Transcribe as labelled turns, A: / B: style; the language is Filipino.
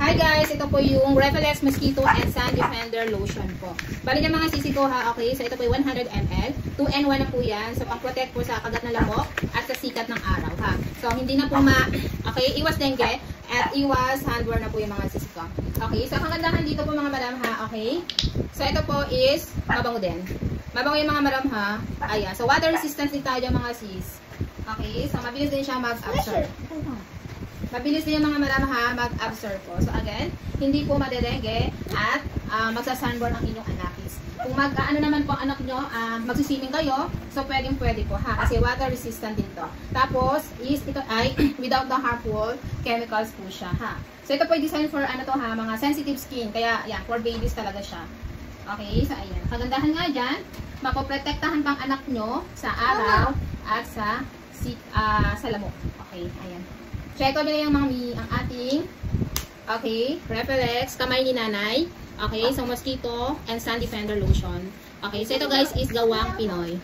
A: Hi guys, ito po yung Reflex Mosquito and Sun Defender Lotion po. Bali yung mga sisi ko ha, okay? So ito po yung 100 ml. 2-in-1 na po yan. So pang-protect po sa kagat na lamok at sa sikat ng araw ha. So hindi na po okay, iwas dengue at iwas handworm na po yung mga sisi ko. Okay, so ang kagandahan dito po mga madam ha, okay? So ito po is mabango din. Mabango yung mga madam ha. Ayan, so water resistance din tayo mga sis. Okay, so mabilis din siya mag-absorb. Mabilis din yung mga madam ha, mag-absorb po. So again, hindi po madedengue at magsasunburn ang inyong anakis. Kung ano naman po ang anak nyo, magsiswimming kayo, so pwede po ha, kasi water resistant din to. Tapos, ito ay without the harmful chemicals po siya ha. So ito po ay design for ano to ha, mga sensitive skin, kaya yan, for babies talaga siya. Okay, so ayan. Kagandahan nga dyan, mapoprotektahan pang anak nyo sa araw at sa lamok. Okay, ayan. So, ito na yung ang ating, okay, Reflex, kamay ni nanay. Okay, so mosquito and sun defender lotion. Okay, so ito guys is gawang Pinoy.